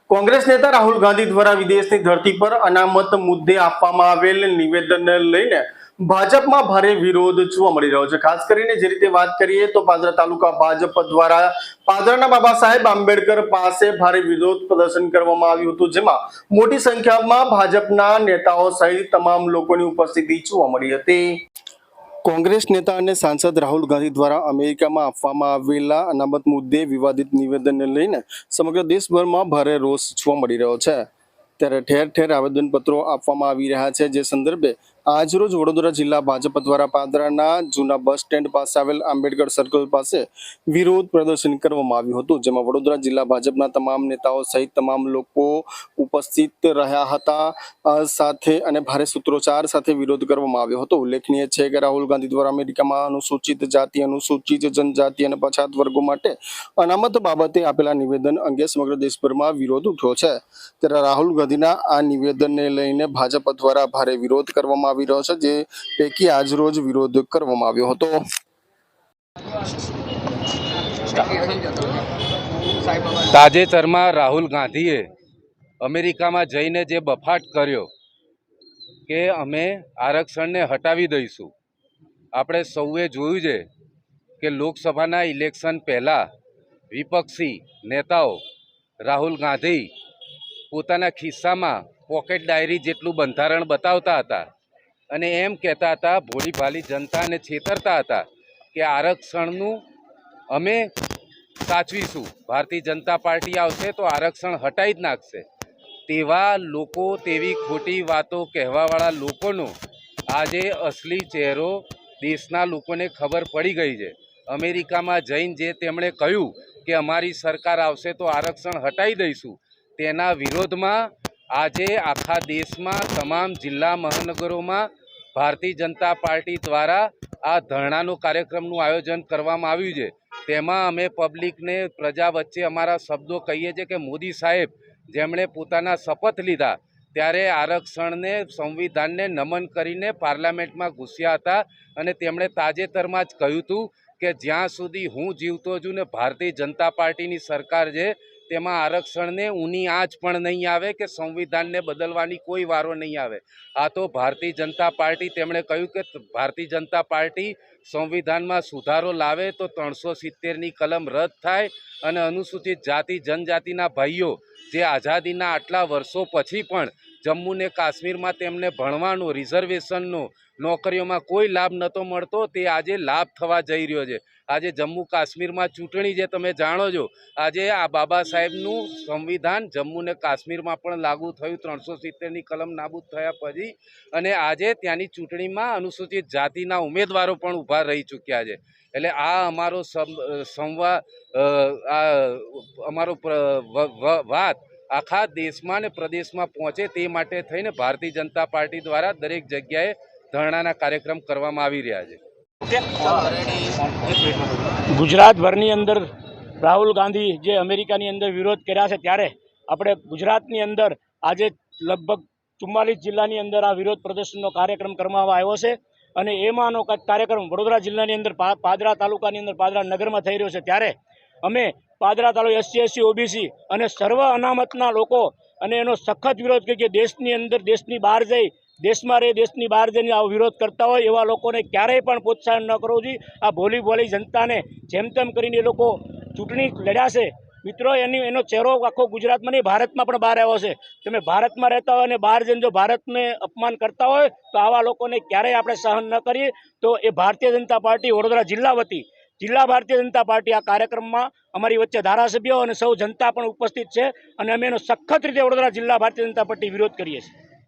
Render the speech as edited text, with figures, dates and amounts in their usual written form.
કોંગ્રેસ નેતા રાહુલ ગાંધી દ્વારા વિદેશની ધરતી પર અનામત મુદ્દે આપવામાં આવેલ નિવેદનને લઈને ભાજપમાં ભારે વિરોધ જોવા મળી રહ્યો છે। ખાસ કરીને જે રીતે વાત કરીએ તો પાદરા તાલુકા ભાજપ દ્વારા પાદરાના બાબા સાહેબ આંબેડકર પાસે ભારે વિરોધ પ્રદર્શન કરવામાં આવ્યું હતું, જેમાં મોટી સંખ્યામાં ભાજપના નેતાઓ સહિત તમામ લોકોની ઉપસ્થિતિ જોવા મળી હતી। કોંગ્રેસ નેતા અને સાંસદ રાહુલ ગાંધી દ્વારા અમેરિકામાં આપવામાં આવેલા અનામત મુદ્દે વિવાદિત નિવેદનને લઈને સમગ્ર દેશભરમાં ભારે રોષ જોવા મળી રહ્યો છે। ત્યારે ઠેર ઠેર આવેદનપત્રો આપવામાં આવી રહ્યા છે, જે સંદર્ભે આજરોજ વડોદરા જિલ્લા ભાજપ દ્વારા પાદરાના જૂના બસ સ્ટેન્ડ પાસે આવેલ આંબેડકર સર્કલ પાસે વિરોધ પ્રદર્શન કરવામાં આવ્યું હતું, જેમાં વડોદરા જિલ્લા ભાજપના તમામ નેતાઓ સહિત તમામ લોકો ઉપસ્થિત રહ્યા હતા। સાથે અને ભારે સૂત્રોચ્ચાર સાથે વિરોધ કરવામાં આવ્યો હતો। ઉલ્લેખનીય છે કે રાહુલ ગાંધી દ્વારા અમેરિકામાં અનુસૂચિત જાતિ, અનુસૂચિત જનજાતિ અને પછાત વર્ગો માટે અનામત બાબતે આપેલા નિવેદન અંગે સમગ્ર દેશભરમાં વિરોધ ઉઠ્યો છે। ત્યારે રાહુલ ગાંધીના આ નિવેદનને લઈને ભાજપ દ્વારા ભારે વિરોધ કરવામાં આવી રહ્યો છે, જે પૈકી આજરોજ વિરોધ કરવામાં આવ્યો હતો। તાજેતરમાં રાહુલ ગાંધીએ અમેરિકામાં જઈને જે બફાટ કર્યો કે અમે આરક્ષણને હટાવી દઈશું, આપણે સૌએ જોયું છે કે લોકસભાના ઇલેક્શન પહેલાં વિપક્ષી નેતાઓ રાહુલ ગાંધી પોતાના ખિસ્સામાં પોકેટ ડાયરી જેટલું બંધારણ બતાવતા હતા અને એમ કહેતા હતા, ભોળી ભાલી જનતાને છેતરતા હતા કે આરક્ષણનું અમે સાચવીશું, ભારતીય જનતા પાર્ટી આવશે તો આરક્ષણ હટાવી જ નાખશે। તેવા લોકો, તેવી ખોટી વાતો કહેવાવાળા લોકોનો આજે અસલી ચહેરો દેશના લોકોને ખબર પડી ગઈ છે। અમેરિકામાં જઈને જે તેમણે કહ્યું કે અમારી સરકાર આવશે તો આરક્ષણ હટાવી દઈશું, તેના વિરોધમાં આજે આખા દેશમાં તમામ જિલ્લા મહાનગરોમાં ભારતીય જનતા પાર્ટી દ્વારા આ ધરણાનો કાર્યક્રમનું આયોજન કરવામાં આવ્યું છે। તેમાં અમે પબ્લિકને, પ્રજા વચ્ચે અમારા શબ્દો કહીએ છીએ કે મોદી સાહેબ જેમણે પોતાના શપથ લીધા ત્યારે આરક્ષણને, સંવિધાનને નમન કરીને પાર્લામેન્ટમાં ઘૂસ્યા હતા અને તેમણે તાજેતરમાં જ કહ્યું હતું કે જ્યાં સુધી હું જીવતો છું ને ભારતીય જનતા પાર્ટીની સરકાર છે તેમાં આરક્ષણને ઊની આંચ પણ નહીં આવે કે સંવિધાનને બદલવાની કોઈ વારો નહીં આવે। આ તો ભારતીય જનતા પાર્ટી, તેમણે કહ્યું કે ભારતીય જનતા પાર્ટી સંવિધાનમાં સુધારો લાવે તો 370ની કલમ રદ થાય અને અનુસૂચિત જાતિ જનજાતિના ભાઈઓ જે આઝાદીના આટલા વર્ષો પછી પણ જમ્મુ ને કાશ્મીરમાં તેમને ભણવાનો, રિઝર્વેશનનો, નોકરીઓમાં કોઈ લાભ નહોતો મળતો, તે આજે લાભ થવા જઈ રહ્યો છે। આજે જમ્મુ કાશ્મીરમાં ચૂંટણી જે તમે જાણો છો, આજે આ બાબા સાહેબનું સંવિધાન જમ્મુ ને કાશ્મીરમાં પણ લાગુ થયું 370ની કલમ નાબૂદ થયા પછી, અને આજે ત્યાંની ચૂંટણીમાં અનુસૂચિત જાતિના ઉમેદવારો પણ ઊભા રહી ચૂક્યા છે। એટલે આ અમારો અમારો વાત આખા દેશમાં ને પ્રદેશમાં પહોંચે તે માટે થઈને ભારતીય જનતા પાર્ટી દ્વારા દરેક જગ્યાએ ધરણાના કાર્યક્રમ કરવામાં આવી રહ્યા છે। ગુજરાતભરની અંદર રાહુલ ગાંધી જે અમેરિકાની અંદર વિરોધ કર્યા છે, ત્યારે આપણે ગુજરાતની અંદર આજે લગભગ 44 જિલ્લાની અંદર આ વિરોધ પ્રદર્શનનો કાર્યક્રમ કરવામાં આવ્યો છે અને એમાંનો કાર્યક્રમ વડોદરા જિલ્લાની અંદર પાદરા તાલુકાની અંદર પાદરા નગરમાં થઈ રહ્યો છે। ત્યારે અમે પાદરા તાલુકા SC OBC અને સર્વ અનામતના લોકો અને એનો સખત વિરોધ કરીએ। દેશની અંદર, દેશની બહાર જઈ, દેશમાં રહી, દેશની બહાર જઈને આવો વિરોધ કરતા હોય એવા લોકોને ક્યારેય પણ પ્રોત્સાહન ન કરવું જોઈએ। આ ભોલી ભોલી જનતાને જેમ તેમ કરીને એ લોકો ચૂંટણી લડ્યા છે મિત્રો, એનો ચહેરો આખો ગુજરાતમાં નહીં, ભારતમાં પણ બહાર આવ્યો છે। તમે ભારતમાં રહેતા હોય અને બહાર જઈને જો ભારતને અપમાન કરતા હોય તો આવા લોકોને ક્યારેય આપણે સહન ન કરીએ। તો એ ભારતીય જનતા પાર્ટી વડોદરા જિલ્લા વતી, જિલ્લા ભારતીય જનતા પાર્ટી આ કાર્યક્રમમાં અમારી વચ્ચે ધારાસભ્યો અને સૌ જનતા પણ ઉપસ્થિત છે અને અમે એનો સખત રીતે વડોદરા જિલ્લા ભારતીય જનતા પાર્ટી વિરોધ કરીએ છીએ।